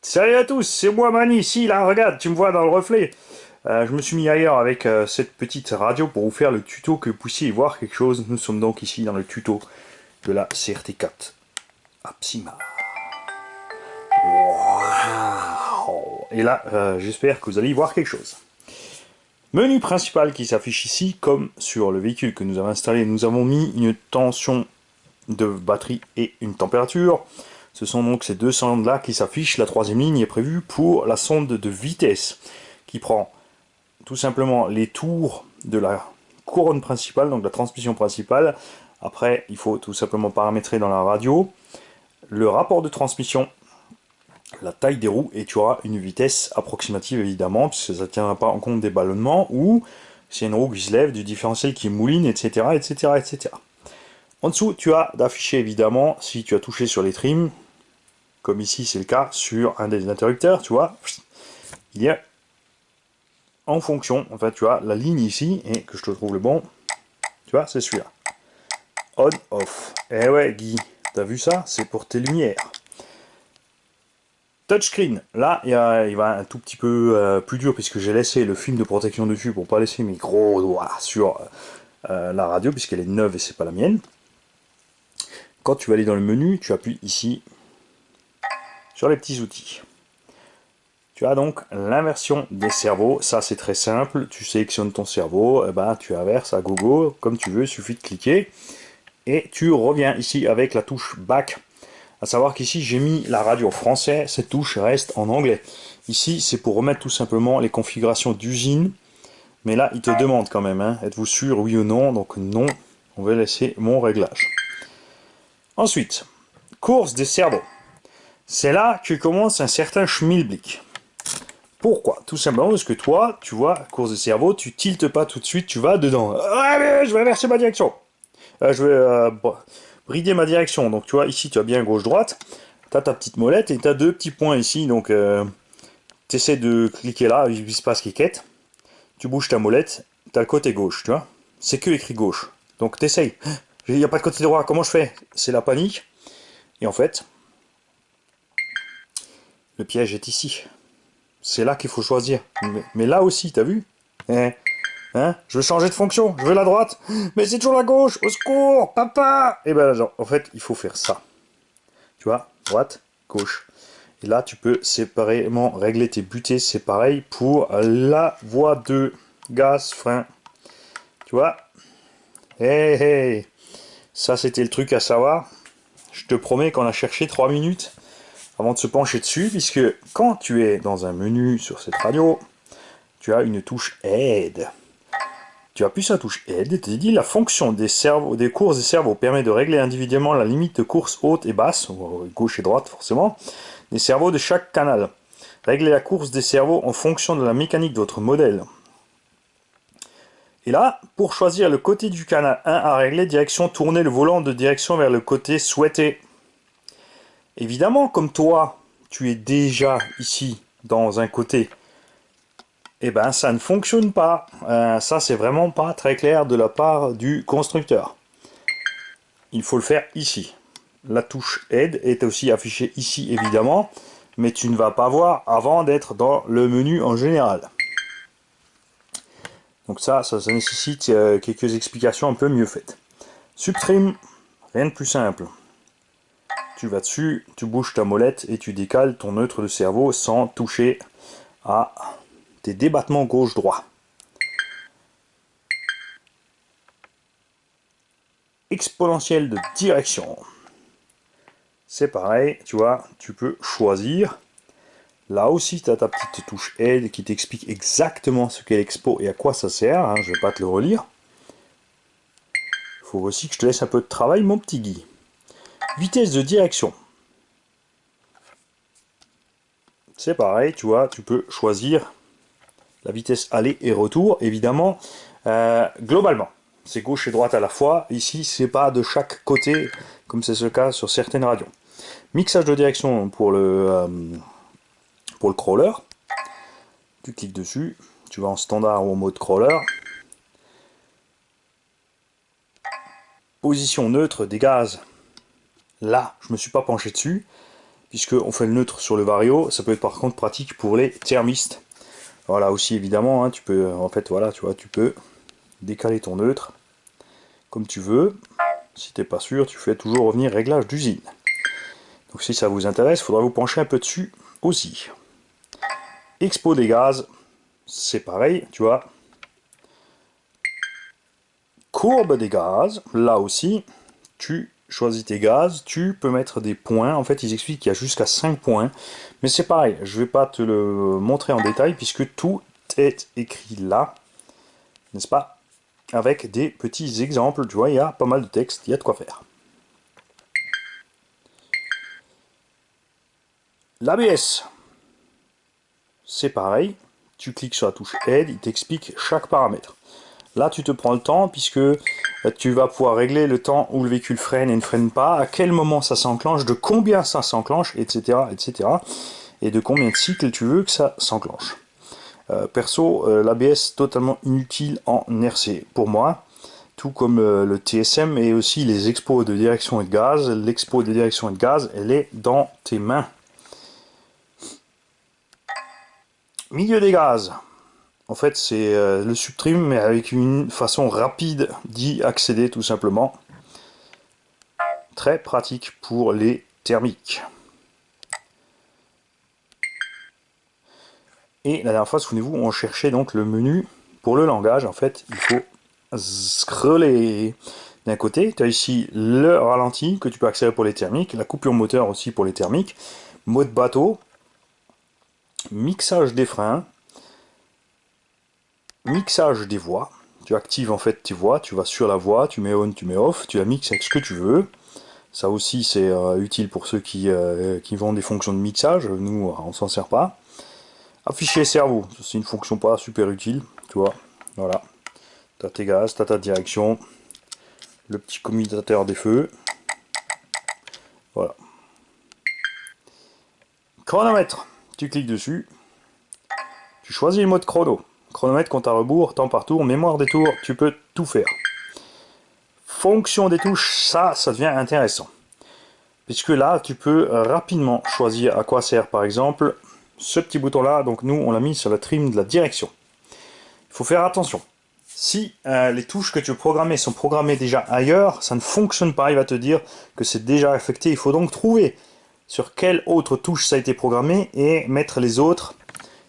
Salut à tous, c'est moi Mani, ici, là, regarde, tu me vois dans le reflet. Je me suis mis ailleurs avec cette petite radio pour vous faire le tuto que vous puissiez y voir quelque chose. Nous sommes donc ici dans le tuto de la CRT4 Apsima. Wow. Et là, j'espère que vous allez y voir quelque chose. Menu principal qui s'affiche ici, comme sur le véhicule que nous avons installé, nous avons mis une tension de batterie et une température. Ce sont donc ces deux sondes là qui s'affichent. La troisième ligne est prévue pour la sonde de vitesse qui prend tout simplement les tours de la couronne principale, donc la transmission principale. Après, il faut tout simplement paramétrer dans la radio le rapport de transmission, la taille des roues, et tu auras une vitesse approximative évidemment, puisque ça ne tiendra pas en compte des ballonnements, ou s'il y a une roue qui se lève, du différentiel qui mouline, etc. etc., etc. En dessous, tu as d'afficher évidemment, si tu as touché sur les trims, comme ici c'est le cas sur un des interrupteurs, tu vois, il y a en fonction, en fait, tu as la ligne ici, et que je te trouve le bon, tu vois, c'est celui-là. On, off. Eh ouais, Guy, t'as vu ça? C'est pour tes lumières. Touchscreen, là, il va un tout petit peu plus dur, puisque j'ai laissé le film de protection dessus pour pas laisser mes gros doigts sur la radio, puisqu'elle est neuve et c'est pas la mienne. Quand tu vas aller dans le menu, tu appuies ici sur les petits outils. Tu as donc l'inversion des cerveaux, ça c'est très simple, tu sélectionnes ton cerveau, tu inverses à gogo, comme tu veux, il suffit de cliquer, et tu reviens ici avec la touche Back. À savoir qu'ici j'ai mis la radio en français, cette touche reste en anglais. Ici c'est pour remettre tout simplement les configurations d'usine, mais là il te demande quand même, hein, êtes-vous sûr oui ou non, donc non, on va laisser mon réglage. Ensuite, course des cerveaux. C'est là que commence un certain schmilblick. Pourquoi? Tout simplement parce que toi, tu vois, course de cerveau, tu tiltes pas tout de suite, tu vas dedans. Ah, mais je vais inverser ma direction. Je vais brider ma direction. Donc tu vois, ici tu as bien gauche-droite, tu as ta petite molette et tu as deux petits points ici. Donc tu essaies de cliquer là, il se passe cliquette. Tu bouges ta molette, tu as le côté gauche, tu vois. C'est que écrit gauche. Donc tu essayes. Il n'y a pas de côté droit, comment je fais? C'est la panique. Et en fait, le piège est ici. C'est là qu'il faut choisir. Mais là aussi, t'as vu? Hein? Je veux changer de fonction, je veux la droite, mais c'est toujours la gauche, au secours, papa! Et ben genre, en fait, il faut faire ça. Tu vois, droite, gauche. Et là, tu peux séparément régler tes butées, c'est pareil pour la voie de gaz, frein. Tu vois? Hey, hey! Ça, c'était le truc à savoir. Je te promets qu'on a cherché 3 minutes avant de se pencher dessus, puisque quand tu es dans un menu sur cette radio, tu as une touche aide. Tu appuies sur la touche aide et te dit la fonction des courses des cerveaux permet de régler individuellement la limite de course haute et basse, gauche et droite forcément, des cerveaux de chaque canal. Régler la course des cerveaux en fonction de la mécanique de votre modèle. Et là, pour choisir le côté du canal 1 à régler, direction, tourner le volant de direction vers le côté souhaité. Évidemment, comme toi, tu es déjà ici dans un côté, eh ben ça ne fonctionne pas. Ça, c'est vraiment pas très clair de la part du constructeur. Il faut le faire ici. La touche aide est aussi affichée ici évidemment, mais tu ne vas pas voir avant d'être dans le menu en général. Donc ça nécessite quelques explications un peu mieux faites. Subtrim, rien de plus simple. Tu vas dessus, tu bouges ta molette et tu décales ton neutre de cerveau sans toucher à tes débattements gauche-droit. Exponentielle de direction. C'est pareil, tu vois, tu peux choisir. Là aussi, tu as ta petite touche aide qui t'explique exactement ce qu'est l'expo et à quoi ça sert. Hein, je ne vais pas te le relire. Il faut aussi que je te laisse un peu de travail, mon petit Guy. Vitesse de direction. C'est pareil, tu vois, tu peux choisir la vitesse aller et retour, évidemment. Globalement, c'est gauche et droite à la fois. Ici, c'est pas de chaque côté, comme c'est le cas sur certaines radios. Mixage de direction pour le crawler. Tu cliques dessus, tu vas en standard ou en mode crawler. Position neutre des gaz. Là, je ne me suis pas penché dessus, puisqu'on fait le neutre sur le vario. Ça peut être par contre pratique pour les thermistes. Voilà aussi évidemment, hein, tu peux, en fait voilà, tu vois, tu peux décaler ton neutre comme tu veux. Si t'es pas sûr, tu fais toujours revenir réglage d'usine. Donc si ça vous intéresse, il faudra vous pencher un peu dessus aussi. Expo des gaz, c'est pareil, tu vois. Courbe des gaz, là aussi, tu choisis tes gaz, tu peux mettre des points. En fait, ils expliquent qu'il y a jusqu'à 5 points. Mais c'est pareil, je ne vais pas te le montrer en détail puisque tout est écrit là, n'est-ce pas? Avec des petits exemples, tu vois, il y a pas mal de texte, il y a de quoi faire. L'ABS, c'est pareil, tu cliques sur la touche aide, il t'explique chaque paramètre. Là, tu te prends le temps puisque tu vas pouvoir régler le temps où le véhicule freine et ne freine pas, à quel moment ça s'enclenche, de combien ça s'enclenche, etc., etc. Et de combien de cycles tu veux que ça s'enclenche. Perso, l'ABS totalement inutile en RC pour moi, tout comme le TSM et aussi les expos de direction et de gaz. L'expo de direction et de gaz, elle est dans tes mains. Milieu des gaz. En fait, c'est le subtrim, mais avec une façon rapide d'y accéder, tout simplement. Très pratique pour les thermiques. Et la dernière fois, souvenez-vous, on cherchait donc le menu pour le langage. En fait, il faut scroller. D'un côté, tu as ici le ralenti que tu peux accélérer pour les thermiques, la coupure moteur aussi pour les thermiques, mode bateau, mixage des freins, mixage des voix. Tu actives en fait tes voix, tu vas sur la voix, tu mets on, tu mets off, tu la mixes avec ce que tu veux. Ça aussi c'est utile pour ceux qui vendent des fonctions de mixage, nous on s'en sert pas. Afficher cerveau, c'est une fonction pas super utile, tu vois, voilà. T'as tes gaz, t'as ta direction, le petit commutateur des feux, voilà. Chronomètre, tu cliques dessus, tu choisis le mode chrono. Chronomètre, compte à rebours, temps par tour, mémoire des tours, tu peux tout faire. Fonction des touches, ça devient intéressant. Puisque là, tu peux rapidement choisir à quoi sert, par exemple, ce petit bouton-là. Donc nous, on l'a mis sur la trim de la direction. Il faut faire attention. Si les touches que tu veux programmer sont programmées déjà ailleurs, ça ne fonctionne pas. Il va te dire que c'est déjà affecté. Il faut donc trouver sur quelle autre touche ça a été programmé et mettre les autres.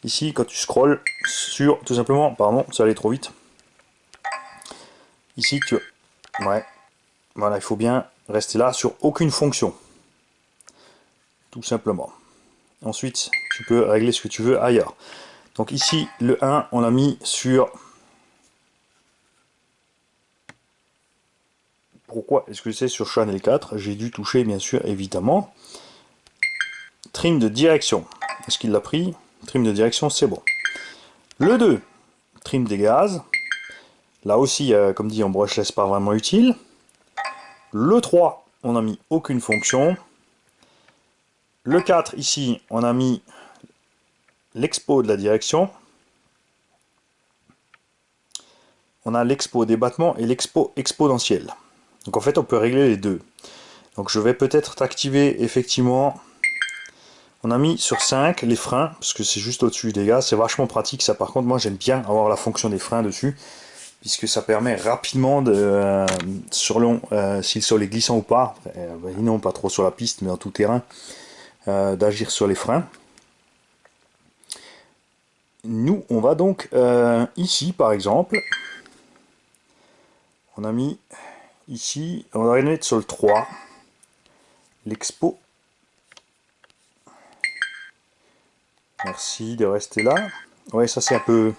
Ici, quand tu scrolles sur, tout simplement, pardon, ça allait trop vite. Ici, ouais, voilà, il faut bien rester là sur aucune fonction. Tout simplement. Ensuite, tu peux régler ce que tu veux ailleurs. Donc ici, le 1, on l'a mis sur... Pourquoi est-ce que c'est sur Channel 4? J'ai dû toucher, bien sûr, évidemment. Trim de direction. Est-ce qu'il l'a pris? Trim de direction, c'est bon. Le 2, trim des gaz. Là aussi, comme dit en brushless, pas vraiment utile. Le 3, on n'a mis aucune fonction. Le 4, ici, on a mis l'expo de la direction. On a l'expo des battements et l'expo exponentielle. Donc en fait, on peut régler les deux. Donc je vais peut-être t'activer effectivement. On a mis sur 5 les freins, parce que c'est juste au-dessus des gaz. C'est vachement pratique ça. Par contre, moi j'aime bien avoir la fonction des freins dessus, puisque ça permet rapidement de, selon si le sol est glissant ou pas, non pas trop sur la piste, mais en tout terrain, d'agir sur les freins. Nous, on va donc ici par exemple, on a mis ici, on va mettre sur le 3, l'expo. Merci de rester là. Ouais, ça c'est un peu...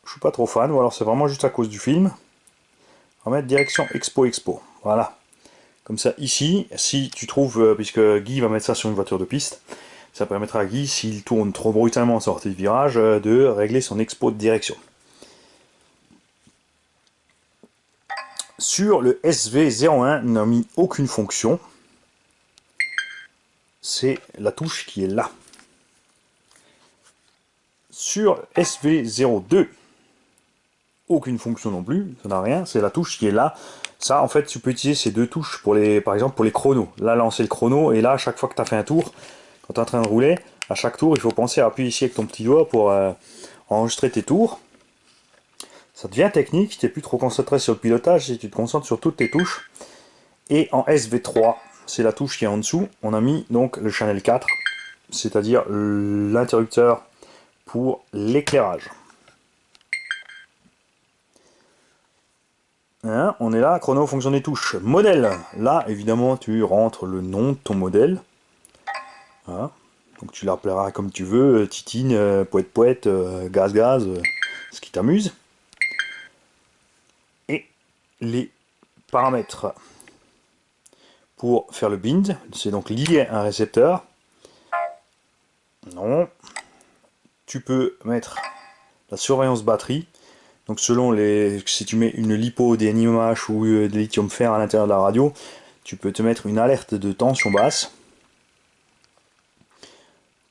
Je suis pas trop fan, ou alors c'est vraiment juste à cause du film. On va mettre direction expo. Voilà. Comme ça, ici, si tu trouves, puisque Guy va mettre ça sur une voiture de piste, ça permettra à Guy, s'il tourne trop brutalement en sortie de virage, de régler son expo de direction. Sur le SV01, on n'a mis aucune fonction. C'est la touche qui est là. Sur SV02, aucune fonction non plus, ça n'a rien, c'est la touche qui est là. Ça, en fait, tu peux utiliser ces deux touches pour par exemple, pour les chronos. Là, lancer le chrono, et là, à chaque fois que tu as fait un tour, quand tu es en train de rouler, à chaque tour, il faut penser à appuyer ici avec ton petit doigt pour enregistrer tes tours. Ça devient technique, tu n'es plus trop concentré sur le pilotage, et tu te concentres sur toutes tes touches. Et en SV3, c'est la touche qui est en dessous, on a mis donc le channel 4, c'est-à-dire l'interrupteur pour l'éclairage. Hein, on est là, chrono, fonction des touches. Modèle, là évidemment tu rentres le nom de ton modèle. Hein, donc tu l'appelleras comme tu veux, titine, poète poète, gaz gaz, ce qui t'amuse. Et les paramètres pour faire le bind, c'est donc lié à un récepteur. Non. Tu peux mettre la surveillance batterie. Donc selon si tu mets une lipo, des NiMH ou des lithium fer à l'intérieur de la radio, tu peux te mettre une alerte de tension basse.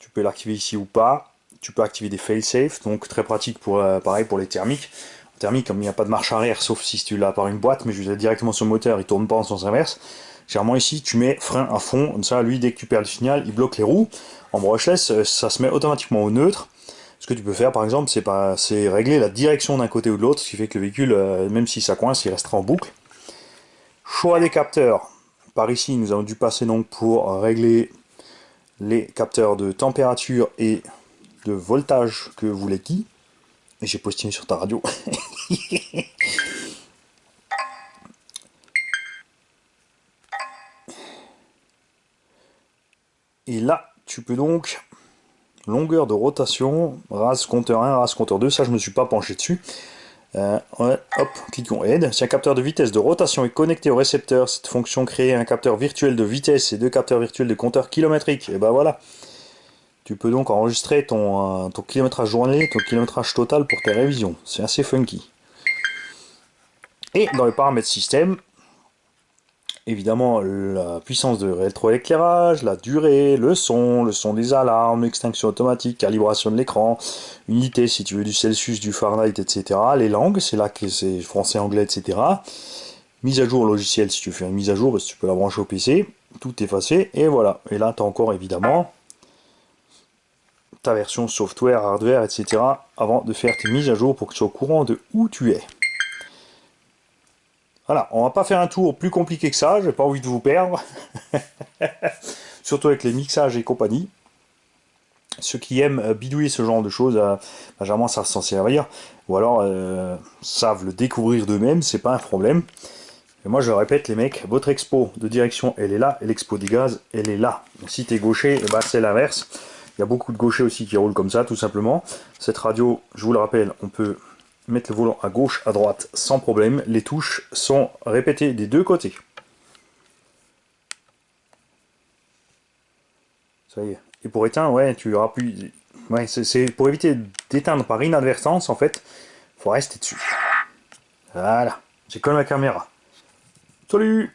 Tu peux l'activer ici ou pas. Tu peux activer des fail-safe, donc très pratique pour pareil pour les thermiques. En thermique, comme il n'y a pas de marche arrière, sauf si tu l'as par une boîte, mais je vais directement sur le moteur, il tourne pas en sens inverse. Généralement ici, tu mets frein à fond, comme ça, lui, dès que tu perds le signal, il bloque les roues. En brushless, ça se met automatiquement au neutre. Ce que tu peux faire, par exemple, c'est régler la direction d'un côté ou de l'autre, ce qui fait que le véhicule, même si ça coince, il restera en boucle. Choix des capteurs. Par ici, nous avons dû passer donc pour régler les capteurs de température et de voltage que voulait qui. Et j'ai postillé sur ta radio. Et là, tu peux donc longueur de rotation, RAS compteur 1, RAS compteur 2, ça je me suis pas penché dessus. Ouais, hop, cliquons aide. Si un capteur de vitesse de rotation est connecté au récepteur, cette fonction crée un capteur virtuel de vitesse et deux capteurs virtuels de compteur kilométrique. Et ben voilà. Tu peux donc enregistrer ton kilométrage journalier, ton kilométrage total pour tes révisions. C'est assez funky. Et dans les paramètres système, évidemment la puissance de rétroéclairage, la durée, le son des alarmes, l'extinction automatique, calibration de l'écran, unité si tu veux du Celsius, du Fahrenheit, etc. Les langues, c'est là que c'est français, anglais, etc. Mise à jour logiciel, si tu fais une mise à jour, tu peux la brancher au PC, tout effacé, et voilà. Et là, tu as encore évidemment ta version software, hardware, etc. avant de faire tes mises à jour pour que tu sois au courant de où tu es. Voilà, on va pas faire un tour plus compliqué que ça, j'ai pas envie de vous perdre. Surtout avec les mixages et compagnie. Ceux qui aiment bidouiller ce genre de choses, généralement savent s'en servir, ou alors savent le découvrir d'eux-mêmes, c'est pas un problème. Et moi je répète les mecs, votre expo de direction elle est là, et l'expo des gaz elle est là. Si t'es gaucher, bah, c'est l'inverse. Il y a beaucoup de gauchers aussi qui roulent comme ça, tout simplement. Cette radio, je vous le rappelle, on peut mettre le volant à gauche, à droite, sans problème. Les touches sont répétées des deux côtés. Ça y est. Et pour éteindre, ouais, tu appuies. Ouais, c'est pour éviter d'éteindre par inadvertance, en fait, faut rester dessus. Voilà. J'ai comme la caméra. Salut!